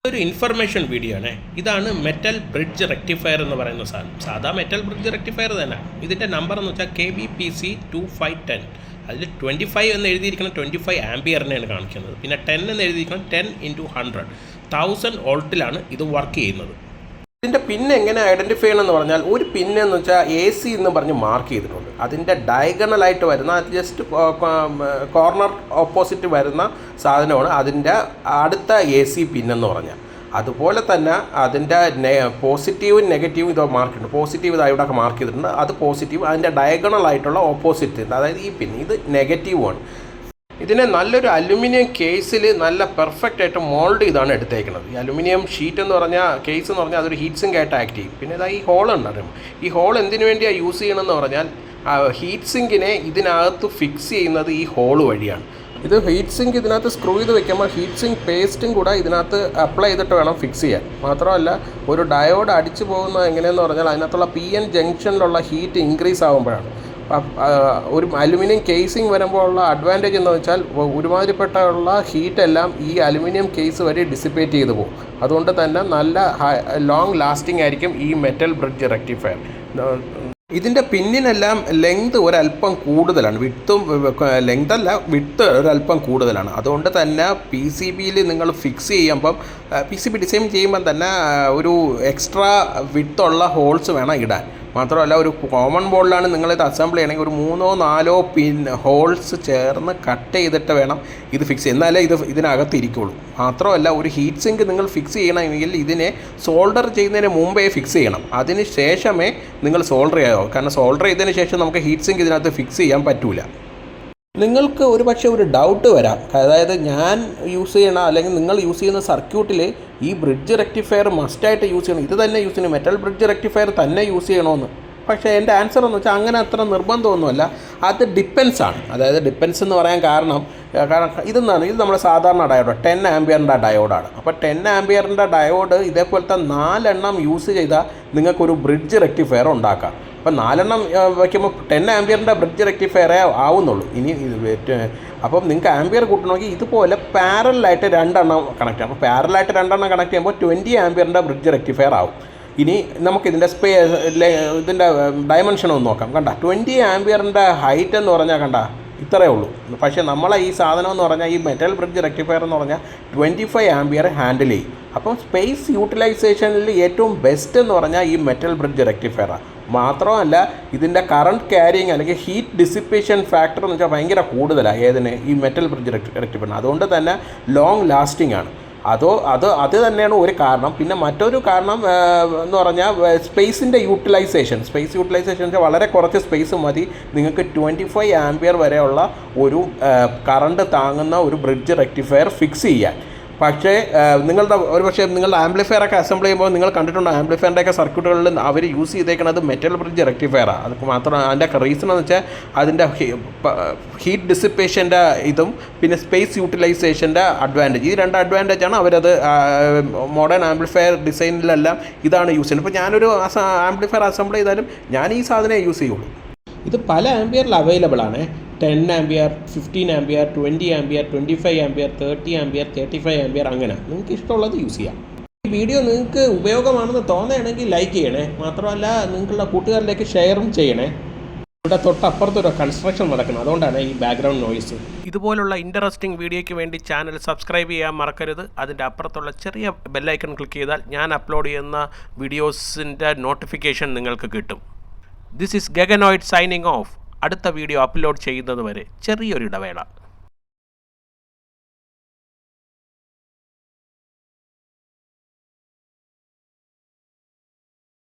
ഒരു information video ആണ്. ഇതാണ് മെറ്റൽ ബ്രിഡ്ജ് റെക്ടിഫയർ എന്ന് പറയുന്ന സാധനം. സാധാ മെറ്റൽ ബ്രിഡ്ജ് റെക്ടിഫയർ തന്നെ. ഇതിൻ്റെ നമ്പർ എന്ന് വെച്ചാൽ KBPC 2510. അതിൽ 25 എന്ന് എഴുതിയിരിക്കണം 25 ആംപിയറിനെയാണ് കാണിക്കുന്നത്. പിന്നെ 10 എന്ന് എഴുതിയിരിക്കണം 10 × 100 1000 വോൾട്ടിലാണ് ഇത് വർക്ക് ചെയ്യുന്നത്. ഇതിൻ്റെ പിൻ എങ്ങനെ ഐഡൻറ്റിഫൈ ചെയ്യണമെന്ന് പറഞ്ഞാൽ, ഒരു പിന്നെന്ന് വെച്ചാൽ AC എന്ന് പറഞ്ഞ് മാർക്ക് ചെയ്തിട്ടുണ്ട്. അതിൻ്റെ ഡയഗണലായിട്ട് വരുന്ന ജസ്റ്റ് കോർണർ ഓപ്പോസിറ്റ് വരുന്ന സാധനമാണ് അതിൻ്റെ അടുത്ത AC പിന്നെന്ന് പറഞ്ഞാൽ. അതുപോലെ തന്നെ അതിൻ്റെ പോസിറ്റീവും നെഗറ്റീവും ഇത് മാർക്ക് ചെയ്തിട്ടുണ്ട്. പോസിറ്റീവ് ഇതാ ഇവിടെ മാർക്ക് ചെയ്തിട്ടുണ്ട്, അത് പോസിറ്റീവ്. അതിൻ്റെ ഡയഗണലായിട്ടുള്ള ഓപ്പോസിറ്റ് അതായത് ഈ പിൻ ഇത് നെഗറ്റീവുമാണ്. ഇതിനെ നല്ലൊരു അലുമിനിയം കേസിൽ നല്ല പെർഫെക്റ്റ് ആയിട്ട് മോൾഡ് ചെയ്താണ് എടുത്തേക്കുന്നത്. ഈ അലുമിനിയം ഷീറ്റ് എന്ന് പറഞ്ഞാൽ കേസ് എന്ന് പറഞ്ഞാൽ അതൊരു ഹീറ്റ് സിങ്ക് ആയിട്ട് ആക്ട് ചെയ്യും. പിന്നെ ഇതാ ഈ ഹോൾ ഉണ്ടറിയും. ഈ ഹോൾ എന്തിനു വേണ്ടിയാണ് യൂസ് ചെയ്യണമെന്ന് പറഞ്ഞാൽ, ഹീറ്റ് സിങ്കിനെ ഇതിനകത്ത് ഫിക്സ് ചെയ്യുന്നത് ഈ ഹോൾ വഴിയാണ്. ഇത് ഹീറ്റ് സിങ്ക് ഇതിനകത്ത് സ്ക്രൂ ചെയ്ത് വെക്കുമ്പോൾ ഹീറ്റ് സിങ്ക് പേസ്റ്റും കൂടെ ഇതിനകത്ത് അപ്ലൈ ചെയ്തിട്ട് വേണം ഫിക്സ് ചെയ്യാൻ. മാത്രമല്ല ഒരു ഡയോഡ് അടിച്ചു പോകുന്നത് എങ്ങനെയെന്ന് പറഞ്ഞാൽ അതിനകത്തുള്ള PN ജംഗ്ഷനിലുള്ള ഹീറ്റ് ഇൻക്രീസ് ആകുമ്പോഴാണ്. ഒരു അലുമിനിയം കേസിങ് വരുമ്പോൾ ഉള്ള അഡ്വാൻറ്റേജ് എന്ന് വെച്ചാൽ ഒരുമാതിരിപ്പെട്ടുള്ള ഹീറ്റെല്ലാം ഈ അലുമിനിയം കേസ് വരെ ഡിസിപ്പേറ്റ് ചെയ്തു പോകും. അതുകൊണ്ട് തന്നെ നല്ല ലോങ് ലാസ്റ്റിംഗ് ആയിരിക്കും ഈ മെറ്റൽ ബ്രിഡ്ജ് റെക്ടിഫയർ. ഇതിൻ്റെ പിന്നിനെല്ലാം ലെങ്ത് ഒരല്പം കൂടുതലാണ്. ലെങ്തല്ല വിഡ്ത്ത് ഒരല്പം കൂടുതലാണ്. അതുകൊണ്ട് തന്നെ PCBയിൽ നിങ്ങൾ ഫിക്സ് ചെയ്യുമ്പം PCB ഡിസൈൻ ചെയ്യുമ്പം തന്നെ ഒരു എക്സ്ട്രാ വിഡ്ത്തുള്ള ഹോൾസ് വേണം ഇടാൻ. മാത്രമല്ല ഒരു കോമൺ ബോർഡിലാണ് നിങ്ങളിത് അസംബിൾ ചെയ്യണമെങ്കിൽ ഒരു 3-4 പിൻ ഹോൾസ് ചേർന്ന് കട്ട് ചെയ്തിട്ട് വേണം ഇത് ഫിക്സ് ചെയ്യുക, എന്നാലേ ഇതിനകത്ത് ഇരിക്കുള്ളൂ. മാത്രമല്ല ഒരു ഹീറ്റ് സിങ്ക് നിങ്ങൾ ഫിക്സ് ചെയ്യണമെങ്കിൽ ഇതിനെ സോൾഡർ ചെയ്യുന്നതിന് മുമ്പേ ഫിക്സ് ചെയ്യണം. അതിന് ശേഷമേ നിങ്ങൾ സോൾഡർ ചെയ്യാവൂ. കാരണം സോൾഡർ ചെയ്തതിന് ശേഷം നമുക്ക് ഹീറ്റ് സിങ്ക് ഇതിനകത്ത് ഫിക്സ് ചെയ്യാൻ പറ്റില്ല. നിങ്ങൾക്ക് ഒരു പക്ഷേ ഒരു ഡൗട്ട് വരാം, അതായത് ഞാൻ യൂസ് ചെയ്യണ അല്ലെങ്കിൽ നിങ്ങൾ യൂസ് ചെയ്യുന്ന സർക്യൂട്ടിൽ ഈ ബ്രിഡ്ജ് റെക്ടിഫയർ മസ്റ്റായിട്ട് യൂസ് ചെയ്യണം, ഇത് തന്നെ യൂസ് ചെയ്യണം, മെറ്റൽ ബ്രിഡ്ജ് റെക്ടിഫയർ തന്നെ യൂസ് ചെയ്യണമെന്ന്. പക്ഷേ എൻ്റെ ആൻസർ എന്ന് വെച്ചാൽ അങ്ങനെ അത്ര നിർബന്ധമൊന്നുമല്ല. അത് ഡിപ്പെൻസ് ആണ്. അതായത് ഡിപ്പെൻസ് എന്ന് പറയാൻ കാരണം ഇത് നമ്മുടെ സാധാരണ ഡയോഡ് 10 ആംപിയറിൻ്റെ ഡയോഡാണ്. അപ്പോൾ 10 ആംപിയറിൻ്റെ ഡയോഡ് ഇതേപോലത്തെ 4 എണ്ണം യൂസ് ചെയ്താൽ നിങ്ങൾക്കൊരു ബ്രിഡ്ജ് റെക്ടിഫയർ ഉണ്ടാക്കാം. അപ്പം 4 എണ്ണം വയ്ക്കുമ്പോൾ 10 ആംപിയറിൻ്റെ ബ്രിഡ്ജ് റെക്ടിഫയറേ ആവുന്നുള്ളൂ. ഇനി അപ്പം നിങ്ങൾക്ക് ആംപിയർ കൂട്ടണമെങ്കിൽ ഇതുപോലെ പാരലായിട്ട് 2 എണ്ണം കണക്ട് ചെയ്യാം. അപ്പോൾ പാരലായിട്ട് 2 എണ്ണം കണക്ട് ചെയ്യുമ്പോൾ 20 ആംപിയറിൻ്റെ ബ്രിഡ്ജ് റെക്ടിഫയർ ആവും. ഇനി നമുക്കിതിൻ്റെ ഇതിൻ്റെ ഡയമെൻഷൻ ഒന്ന് നോക്കാം. കണ്ട 20 ആംപിയറിൻ്റെ ഹൈറ്റ് എന്ന് പറഞ്ഞാൽ കണ്ട ഇത്രയേ ഉള്ളൂ. പക്ഷേ നമ്മളെ ഈ സാധനം എന്ന് പറഞ്ഞാൽ ഈ മെറ്റൽ ബ്രിഡ്ജ് റെക്ടിഫയർ എന്ന് പറഞ്ഞാൽ 25 ആംപിയർ ഹാൻഡിൽ ചെയ്യും. അപ്പം സ്പേസ് യൂട്ടിലൈസേഷനിൽ ഏറ്റവും ബെസ്റ്റ് എന്ന് പറഞ്ഞാൽ ഈ മെറ്റൽ ബ്രിഡ്ജ് റെക്ടിഫയറാണ്. മാത്രമല്ല ഇതിൻ്റെ കറണ്ട് ക്യാരിങ് അല്ലെങ്കിൽ ഹീറ്റ് ഡിസിപ്പേഷൻ ഫാക്ടർ എന്ന് വെച്ചാൽ ഭയങ്കര കൂടുതലാണ് ഈ മെറ്റൽ ബ്രിഡ്ജ് റെക്ടിഫയറിന്. അതുകൊണ്ട് തന്നെ ലോങ് ലാസ്റ്റിംഗ് ആണ്. അത് തന്നെയാണ് ഒരു കാരണം. പിന്നെ മറ്റൊരു കാരണം എന്ന് പറഞ്ഞാൽ സ്പേസിൻ്റെ യൂട്ടിലൈസേഷൻ വെച്ചാൽ വളരെ കുറച്ച് സ്പേസ് മതി നിങ്ങൾക്ക് 25 ആംപിയർ വരെയുള്ള ഒരു കറണ്ട് താങ്ങുന്ന ഒരു ബ്രിഡ്ജ് റെക്ടിഫയർ ഫിക്സ് ചെയ്യാൻ. പക്ഷേ നിങ്ങളുടെ ആംപ്ലിഫയറൊക്കെ അസംബിൾ ചെയ്യുമ്പോൾ നിങ്ങൾ കണ്ടിട്ടുണ്ട്, ആംപ്ലിഫയറിൻ്റെയൊക്കെ സർക്യൂട്ടുകളിൽ അവർ യൂസ് ചെയ്തേക്കുന്നത് മെറ്റൽ ബ്രിഡ്ജ് റെക്ടിഫയറാണ്. അത് മാത്രം അതിൻ്റെ റീസൺ എന്ന് വെച്ചാൽ അതിൻ്റെ ഹീറ്റ് ഡിസിപ്പേഷൻ്റെ ഇതും പിന്നെ സ്പേസ് യൂട്ടിലൈസേഷൻ്റെ അഡ്വാൻറ്റേജ്, ഈ 2 അഡ്വാൻറ്റേജാണ് അവരത് മോഡേൺ ആംപ്ലിഫയർ ഡിസൈനിലെല്ലാം ഇതാണ് യൂസ് ചെയ്യുന്നത്. ഇപ്പോൾ ഞാനൊരു ആംപ്ലിഫയർ അസംബിൾ ചെയ്താലും ഞാൻ ഈ സാധനമേ യൂസ് ചെയ്യുള്ളൂ. ഇത് പല ആംപിയറിൽ അവൈലബിൾ ആണ്. 10 ampere, 15 ampere, 20 ampere, 25 ampere, 30 ampere, 35 ampere, അങ്ങനെ നിങ്ങൾക്ക് ഇഷ്ടമുള്ളത് യൂസ് ചെയ്യാം. ഈ വീഡിയോ നിങ്ങൾക്ക് ഉപയോഗമാണെന്ന് തോന്നുകയാണെങ്കിൽ ലൈക്ക് ചെയ്യണേ. മാത്രമല്ല നിങ്ങളുടെ കൂട്ടുകാരിലേക്ക് ഷെയറും ചെയ്യണേ. ഇവിടെ തൊട്ടപ്പുറത്തൊരു കൺസ്ട്രക്ഷൻ നടക്കണം, അതുകൊണ്ടാണ് ഈ ബാക്ക്ഗ്രൗണ്ട് നോയ്സ്. ഇതുപോലുള്ള ഇൻട്രസ്റ്റിംഗ് വീഡിയോയ്ക്ക് വേണ്ടി ചാനൽ സബ്സ്ക്രൈബ് ചെയ്യാൻ മറക്കരുത്. അതിൻ്റെ അപ്പുറത്തുള്ള ചെറിയ ബെല്ലൈക്കൺ ക്ലിക്ക് ചെയ്താൽ ഞാൻ അപ്ലോഡ് ചെയ്യുന്ന വീഡിയോസിൻ്റെ നോട്ടിഫിക്കേഷൻ നിങ്ങൾക്ക് കിട്ടും. ദിസ് ഈസ് ഗഗനോയിഡ് സൈനിങ് ഓഫ്. അടുത്ത വീഡിയോ അപ്ലോഡ് ചെയ്യുന്നത് വരെ ചെറിയൊരു ഇടവേള.